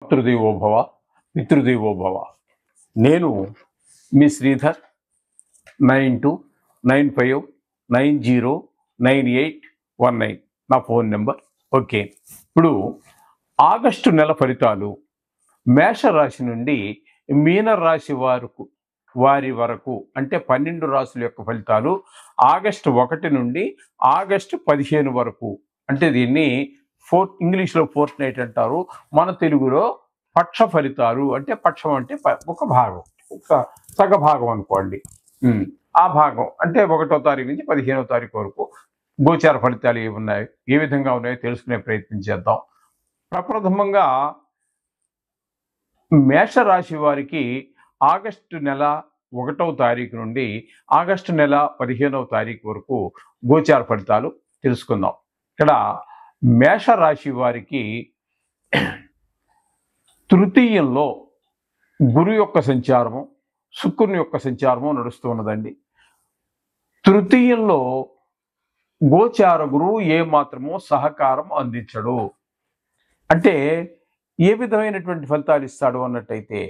మాతృదేవోభవ పితృదేవోభవ. నేను మీ శ్రీధర్. 9295909819 నా phone number. Okay, ఇప్పుడు ఆగస్టు నెల ఫలితాలు మేషరాశి నుండి మీనరాశి వారి వరకు అంటే 12 రాశుల యొక్క ఫలితాలు ఆగస్టు 1 నుండి ఆగస్టు 15 వరకు. అంటే దీన్ని ఇంగ్లీష్లో ఫోర్త్ నైట్ అంటారు, మన తెలుగులో పక్ష ఫలితాలు. అంటే పక్షం అంటే ఒక భాగం, ఒక సగ భాగం అనుకోండి. ఆ భాగం అంటే 1వ తారీఖు నుంచి 15వ తారీఖు వరకు గోచార ఫలితాలు ఏమున్నాయి, ఏ విధంగా ఉన్నాయో తెలుసుకునే ప్రయత్నం చేద్దాం. ప్రప్రథమంగా మేషరాశి వారికి ఆగస్టు నెల 1వ తారీఖు నుండి ఆగస్టు నెల 15వ తారీఖు వరకు గోచార ఫలితాలు తెలుసుకుందాం. ఇక్కడ మేషరాశి వారికి తృతీయంలో గురు యొక్క సంచారము, శుక్రుని యొక్క సంచారము నడుస్తూ ఉన్నదండి. తృతీయంలో గోచార గురువు ఏమాత్రమో సహకారం అందించడు. అంటే ఏ విధమైనటువంటి ఫలితాలు ఇస్తాడు అన్నట్టయితే,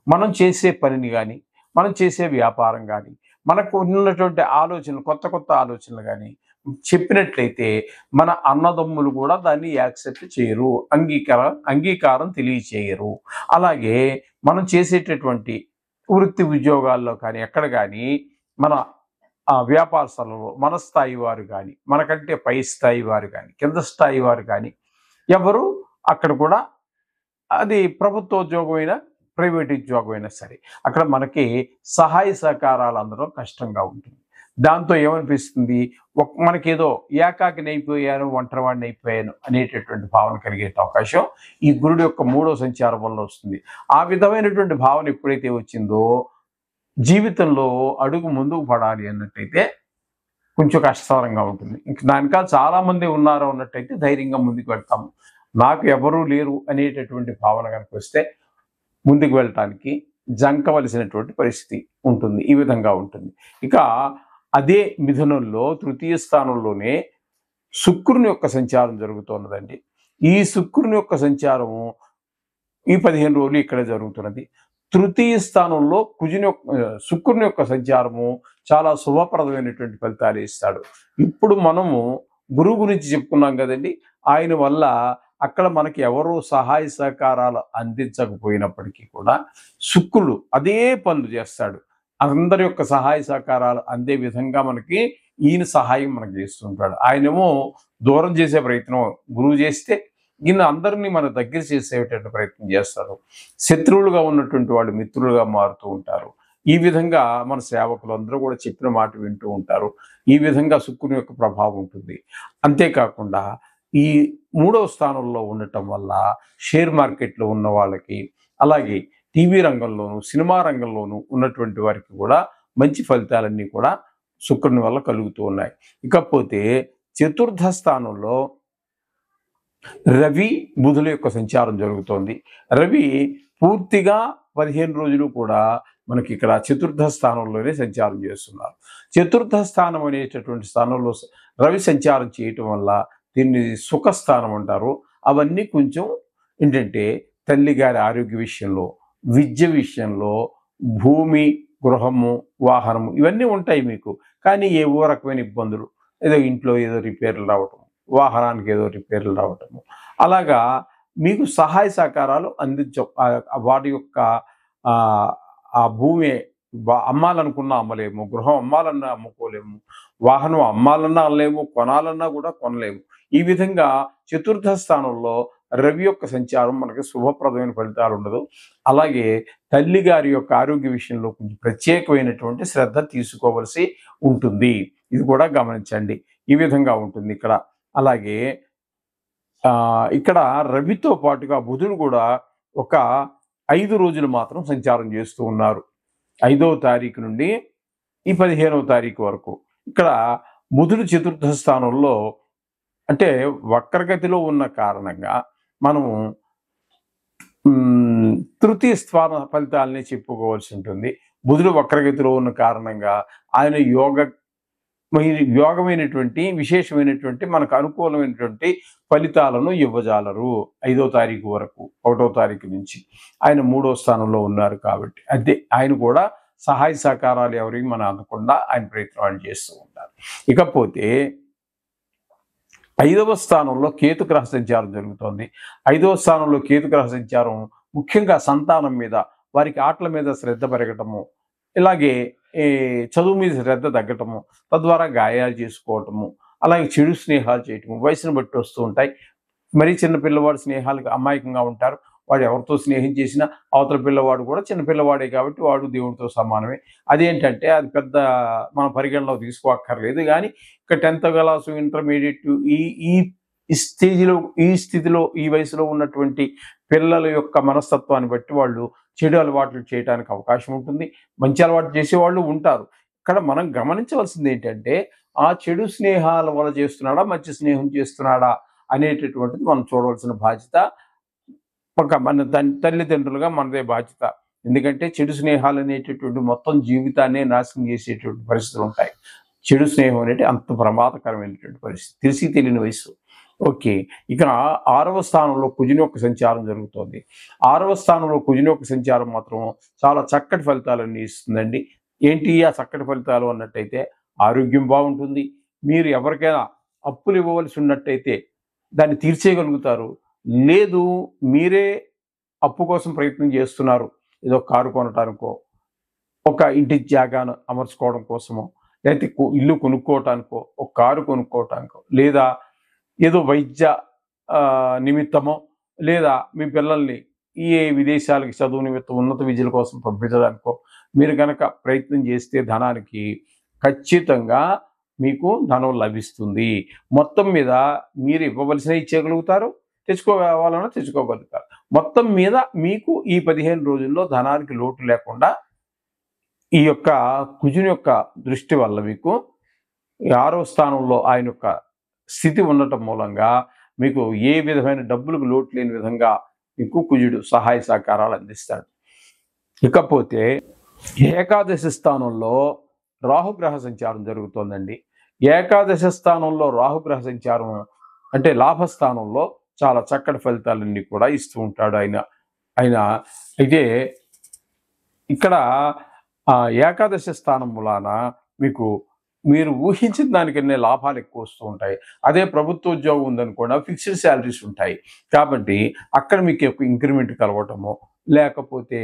మనం చేసే పనిని కానీ, మనం చేసే వ్యాపారం కానీ, మనకు ఉన్నటువంటి ఆలోచనలు, కొత్త కొత్త ఆలోచనలు కానీ చెప్పినట్లయితే మన అన్నదమ్ములు కూడా దాన్ని యాక్సెప్ట్ చేయరు, అంగీకారం తెలియచేయరు. అలాగే మనం చేసేటటువంటి వృత్తి ఉద్యోగాల్లో కానీ, ఎక్కడ కానీ, మన వ్యాపార స్థలంలో మన స్థాయి వారు కానీ, మనకంటే పై స్థాయి వారు కానీ, కింద స్థాయి వారు కానీ ఎవరు అక్కడ కూడా, అది ప్రభుత్వ ఉద్యోగం అయినా ప్రైవేట్ ఉద్యోగం అయినా సరే, అక్కడ మనకి సహాయ సహకారాలు అందడం కష్టంగా ఉంటుంది. దాంతో ఏమనిపిస్తుంది, మనకేదో ఏకాకిని అయిపోయాను, ఒంటరివాడిని అయిపోయాను అనేటటువంటి భావన కలిగే అవకాశం ఈ గురుడు యొక్క 3వ సంచారం వల్ల వస్తుంది. ఆ విధమైనటువంటి భావన ఎప్పుడైతే వచ్చిందో, జీవితంలో అడుగు ముందుకు పడాలి అన్నట్టయితే కొంచెం కష్టతరంగా ఉంటుంది. ఇంక దానికా చాలామంది ఉన్నారు అన్నట్టయితే ధైర్యంగా ముందుకు వెళ్తాము. నాకు ఎవరూ లేరు అనేటటువంటి భావన కనుక వస్తే ముందుకు వెళ్ళటానికి జంకవలసినటువంటి పరిస్థితి ఉంటుంది. ఈ విధంగా ఉంటుంది. ఇక అదే మిథునంలో తృతీయ స్థానంలోనే శుక్రుని యొక్క సంచారం జరుగుతున్నదండి. ఈ శుక్రుని యొక్క సంచారము ఈ 15 రోజులు ఇక్కడే జరుగుతున్నది. తృతీయ స్థానంలో శుక్రుని యొక్క సంచారము చాలా శుభప్రదమైనటువంటి ఫలితాలు ఇస్తాడు. ఇప్పుడు మనము గురువు గురించి చెప్పుకున్నాం కదండి. ఆయన వల్ల అక్కడ మనకి ఎవరో సహాయ సహకారాలు అందించకపోయినప్పటికీ కూడా శుక్రుడు అదే పనులు చేస్తాడు. అందరి యొక్క సహాయ సహకారాలు అందే విధంగా మనకి ఈయన సహాయం మనకు చేస్తుంటాడు. ఆయనేమో దూరం చేసే ప్రయత్నం గురువు చేస్తే, ఈయన అందరినీ మన దగ్గర చేసేటటువంటి ప్రయత్నం చేస్తారు. శత్రువులుగా ఉన్నటువంటి వాళ్ళు మిత్రులుగా మారుతూ ఉంటారు. ఈ విధంగా మన సేవకులు అందరూ కూడా చెప్పిన మాట వింటూ ఉంటారు. ఈ విధంగా శుక్రుని యొక్క ప్రభావం ఉంటుంది. అంతేకాకుండా ఈ 3వ స్థానంలో ఉండటం వల్ల షేర్ మార్కెట్లో ఉన్న వాళ్ళకి, అలాగే టీవీ రంగంలోను, సినిమా రంగంలోను ఉన్నటువంటి వారికి కూడా మంచి ఫలితాలన్నీ కూడా శుక్రుని వల్ల కలుగుతూ ఉన్నాయి. ఇకపోతే చతుర్థ స్థానంలో రవి బుధుల యొక్క సంచారం జరుగుతోంది. రవి పూర్తిగా 15 రోజులు కూడా మనకి ఇక్కడ చతుర్థ స్థానంలోనే సంచారం చేస్తున్నారు. చతుర్థ స్థానం అనేటటువంటి స్థానంలో రవి సంచారం చేయటం వల్ల దీన్ని సుఖస్థానం అంటారు. అవన్నీ కొంచెం ఏంటంటే తల్లిగారి ఆరోగ్య విషయంలో, విద్య విషయంలో, భూమి, గృహము, వాహనము ఇవన్నీ ఉంటాయి మీకు. కానీ ఏవో రకమైన ఇబ్బందులు, ఏదో ఇంట్లో ఏదో రిపేర్లు రావటం, వాహనానికి ఏదో రిపేర్లు రావటము, అలాగా మీకు సహాయ సహకారాలు వాటి యొక్క ఆ భూమి అమ్మాలనుకున్నా అమ్మలేము, గృహం అమ్మాలన్నా అమ్ముకోలేము, వాహనం అమ్మాలన్నా అనలేము, కొనాలన్నా కూడా కొనలేము. ఈ విధంగా చతుర్థ స్థానంలో రవి యొక్క సంచారం మనకి శుభప్రదమైన ఫలితాలు ఉండదు. అలాగే తల్లి గారి యొక్క ఆరోగ్య విషయంలో కొంచెం ప్రత్యేకమైనటువంటి శ్రద్ధ తీసుకోవలసి ఉంటుంది. ఇది కూడా గమనించండి. ఈ విధంగా ఉంటుంది ఇక్కడ. అలాగే ఇక్కడ రవితో పాటుగా బుధుడు కూడా ఒక 5 రోజులు మాత్రం సంచారం చేస్తూ ఉన్నారు. 5వ తారీఖు నుండి ఈ 15వ తారీఖు వరకు. ఇక్కడ బుధుడు చతుర్థ స్థానంలో అంటే వక్రగతిలో ఉన్న కారణంగా మనము తృతీయ స్థాన ఫలితాలని చెప్పుకోవాల్సి ఉంటుంది. బుధుడు వక్రగతిలో ఉన్న కారణంగా ఆయన యోగమైనటువంటి విశేషమైనటువంటి మనకు అనుకూలమైనటువంటి ఫలితాలను ఇవ్వజాలరు 5వ తారీఖు వరకు, 1వ తారీఖు నుంచి. ఆయన 3వ స్థానంలో ఉన్నారు కాబట్టి అదే ఆయన కూడా సహాయ సహకారాలు ఎవరికి మనం అందకుండా ఆయన ప్రయత్నాలు చేస్తూ ఉంటారు. ఇకపోతే 5వ స్థానంలో కేతు గ్రహ సంచారం జరుగుతోంది. 5వ స్థానంలో కేతు గ్రహ సంచారం ముఖ్యంగా సంతానం మీద, వారికి ఆటల మీద శ్రద్ధ పెరగటము, ఇలాగే చదువు మీద శ్రద్ధ తగ్గటము, తద్వారా గాయాలు చేసుకోవటము, అలాగే చెడు స్నేహాలు చేయటము వయసును బట్టి వస్తూ ఉంటాయి. మరీ చిన్న పిల్లవాడు స్నేహాలకు అమాయకంగా ఉంటారు. వాడు ఎవరితో స్నేహం చేసినా అవతల పిల్లవాడు కూడా చిన్న పిల్లవాడే కాబట్టి వాడు దేవుడితో సమానమే. అదేంటంటే అది పెద్ద మన పరిగణలో తీసుకోక్కర్లేదు. కానీ ఇక 10th క్లాసు, ఇంటర్మీడియట్ ఈ ఈ స్టేజ్లో, ఈ స్థితిలో, ఈ వయసులో ఉన్నటువంటి పిల్లల యొక్క మనస్తత్వాన్ని బట్టి వాళ్ళు చెడు అలవాట్లు చేయడానికి అవకాశం ఉంటుంది. మంచి అలవాటు చేసేవాళ్ళు ఉంటారు. ఇక్కడ మనం గమనించవలసింది ఏంటంటే ఆ చెడు స్నేహాల వల్ల చేస్తున్నాడా, మంచి స్నేహం చేస్తున్నాడా అనేటటువంటిది మనం చూడవలసిన బాధ్యత మన తల్లిదండ్రులుగా మనదే బాధ్యత. ఎందుకంటే చెడు స్నేహాలు అనేటటువంటి మొత్తం జీవితాన్నే నాశనం చేసేటువంటి పరిస్థితులు ఉంటాయి. చెడు స్నేహం అనేది అంత ప్రమాదకరమైనటువంటి పరిస్థితి, తెలిసి తెలియని వయసు. ఓకే, ఇక 6వ స్థానంలో కుజుని యొక్క సంచారం జరుగుతోంది. 6వ స్థానంలో కుజుని యొక్క సంచారం మాత్రం చాలా చక్కటి ఫలితాలన్నీ ఇస్తుందండి. ఏంటి ఆ చక్కటి ఫలితాలు అన్నట్టయితే ఆరోగ్యం బాగుంటుంది. మీరు ఎవరికైనా అప్పులు ఇవ్వవలసి ఉన్నట్టయితే దాన్ని తీర్చేయగలుగుతారు. లేదు మీరే అప్పు కోసం ప్రయత్నం చేస్తున్నారు, ఏదో కారు కొనటానికో, ఒక ఇంటి జాగాను అమర్చుకోవడం కోసమో, లేకపోతే ఇల్లు కొనుక్కోవటానికో, ఒక కారు కొనుక్కోవటానికో, లేదా ఏదో వైద్య నిమిత్తమో, లేదా మీ పిల్లల్ని విదేశాలకి చదువు నిమిత్తం ఉన్నత విద్యల కోసం పంపించడానికో మీరు కనుక ప్రయత్నం చేస్తే ధనానికి ఖచ్చితంగా మీకు ధనం లభిస్తుంది. మొత్తం మీద మీరు ఇవ్వవలసిన ఇచ్చేయగలుగుతారు, తెచ్చుకోవాలన్నా తెచ్చుకోగలుగుతారు. మొత్తం మీద మీకు ఈ 15 రోజుల్లో ధనానికి లోటు లేకుండా ఈ యొక్క కుజుని యొక్క దృష్టి వల్ల మీకు 6వ స్థానంలో ఆయన యొక్క స్థితి ఉండటం మూలంగా మీకు ఏ విధమైన డబ్బులకు లోటు లేని విధంగా మీకు కుజుడు సహాయ సహకారాలు అందిస్తాడు. ఇకపోతే ఏకాదశి స్థానంలో రాహుగ్రహ సంచారం జరుగుతోందండి. ఏకాదశి స్థానంలో రాహుగ్రహ సంచారం అంటే లాభస్థానంలో చాలా చక్కటి ఫలితాలన్నీ కూడా ఇస్తూ ఉంటాడు ఆయన. అయితే ఇక్కడ ఏకాదశి స్థానం మూలాన మీరు ఊహించిన దానికన్నా లాభాలు ఎక్కువ వస్తూ ఉంటాయి. అదే ప్రభుత్వ ఉద్యోగం ఉందనుకోండి, ఫిక్స్డ్ శాలరీస్ ఉంటాయి కాబట్టి అక్కడ మీకు ఎక్కువ ఇంక్రిమెంట్ కలవటము, లేకపోతే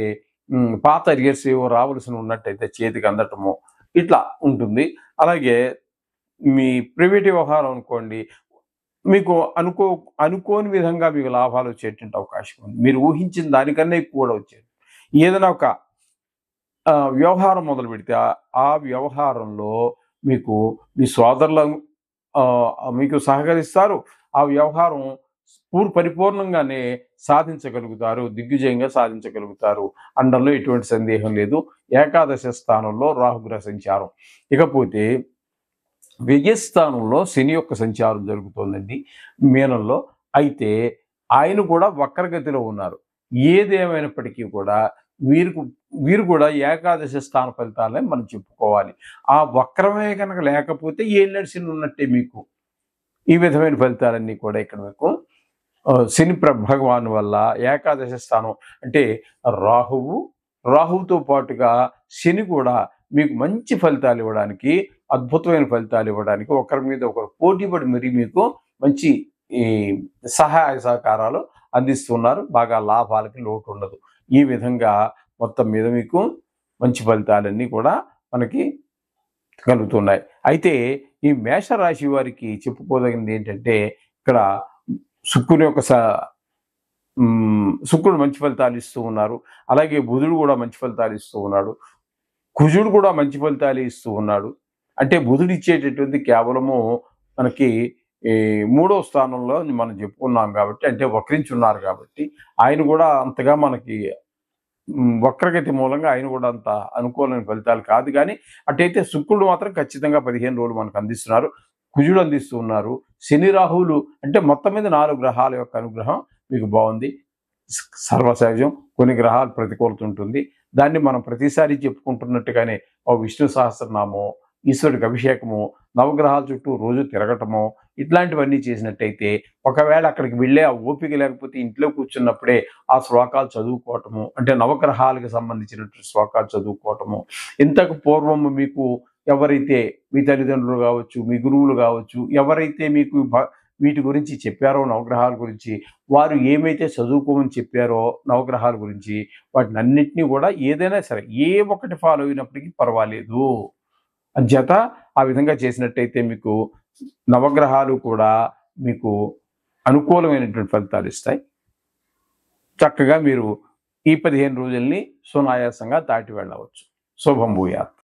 పాత అరియర్స్ ఏవో రావాల్సి ఉన్నట్టయితే చేతికి అందటము ఇట్లా ఉంటుంది. అలాగే మీ ప్రైవేట్ వ్యవహారం అనుకోండి, మీకు అనుకోని విధంగా మీకు లాభాలు వచ్చేటువంటి అవకాశం ఉంది. మీరు ఊహించిన దానికన్నా ఎక్కువ కూడా వచ్చేది. ఏదైనా ఒక వ్యవహారం మొదలు పెడితే ఆ వ్యవహారంలో మీకు మీ సోదరులు మీకు సహకరిస్తారు. ఆ వ్యవహారం పరిపూర్ణంగానే సాధించగలుగుతారు, దిగ్విజయంగా సాధించగలుగుతారు అనడంలో ఎటువంటి సందేహం లేదు. ఏకాదశి స్థానంలో రాహుగ్రహ సంచారం. ఇకపోతే వ్యయస్థానంలో శని యొక్క సంచారం జరుగుతోందండి మీనంలో. అయితే ఆయన కూడా వక్రగతిలో ఉన్నారు. ఏదేమైనప్పటికీ కూడా వీరు కూడా ఏకాదశి స్థాన ఫలితాలనే మనం చెప్పుకోవాలి. ఆ వక్రమే కనుక లేకపోతే ఏళ్ళ శని ఉన్నట్టే మీకు ఈ విధమైన ఫలితాలన్నీ కూడా ఇక్కడ మీకు శని భగవాన్ వల్ల ఏకాదశి స్థానం అంటే రాహువుతో పాటుగా శని కూడా మీకు మంచి ఫలితాలు ఇవ్వడానికి, అద్భుతమైన ఫలితాలు ఇవ్వడానికి, ఒకరి మీద ఒకరు పోటీపడి మరి మీకు మంచి సహాయ సహకారాలు అందిస్తున్నారు. బాగా లాభాలకి లోటు ఉండదు. ఈ విధంగా మొత్తం మీద మీకు మంచి ఫలితాలన్నీ కూడా మనకి కలుగుతున్నాయి. అయితే ఈ మేషరాశి వారికి చెప్పుకోదగింది ఏంటంటే ఇక్కడ శుక్రుడు మంచి ఫలితాలు ఇస్తూ ఉన్నారు. అలాగే బుధుడు కూడా మంచి ఫలితాలు ఇస్తూ ఉన్నాడు. కుజుడు కూడా మంచి ఫలితాలు ఇస్తూ ఉన్నాడు. అంటే బుధుడు ఇచ్చేటటువంటి కేవలము మనకి 3వ స్థానంలో మనం చెప్పుకున్నాం కాబట్టి, అంటే వక్రించున్నారు కాబట్టి ఆయన కూడా అంతగా మనకి వక్రగతి మూలంగా ఆయన కూడా అంత అనుకూలమైన ఫలితాలు కాదు. కానీ అటైతే శుక్రుడు మాత్రం ఖచ్చితంగా 15 రోజులు మనకు అందిస్తున్నారు. కుజుడు అందిస్తూ ఉన్నారు. శని రాహువులు అంటే మొత్తం మీద 4 గ్రహాల యొక్క అనుగ్రహం మీకు బాగుంది. సర్వసహజం, కొన్ని గ్రహాలు ప్రతికూలత ఉంటుంది. దాన్ని మనం ప్రతిసారి చెప్పుకుంటున్నట్టుగానే విష్ణు సహస్రనామం, ఈశ్వరుడికి అభిషేకము, నవగ్రహాల చుట్టూ రోజు తిరగటము, ఇట్లాంటివన్నీ చేసినట్టయితే ఒకవేళ అక్కడికి వెళ్ళే ఆ ఓపిక లేకపోతే ఇంట్లో కూర్చున్నప్పుడే ఆ శ్లోకాలు చదువుకోవటము, అంటే నవగ్రహాలకు సంబంధించినటువంటి శ్లోకాలు చదువుకోవటము. ఇంతకు పూర్వము మీకు ఎవరైతే మీ తల్లిదండ్రులు కావచ్చు, మీ గురువులు కావచ్చు, ఎవరైతే మీకు వీటి గురించి చెప్పారో నవగ్రహాల గురించి, వారు ఏమైతే చదువుకోమని చెప్పారో నవగ్రహాల గురించి, వాటిని అన్నిటినీ కూడా ఏదైనా సరే ఏ ఒక్కటి ఫాలో అయినప్పటికీ పర్వాలేదు. అంచేత ఆ విధంగా చేసినట్టయితే మీకు నవగ్రహాలు కూడా మీకు అనుకూలమైనటువంటి ఫలితాలు ఇస్తాయి. చక్కగా మీరు ఈ 15 రోజుల్ని సునాయాసంగా దాటి వెళ్ళవచ్చు. శుభం భూయాత్.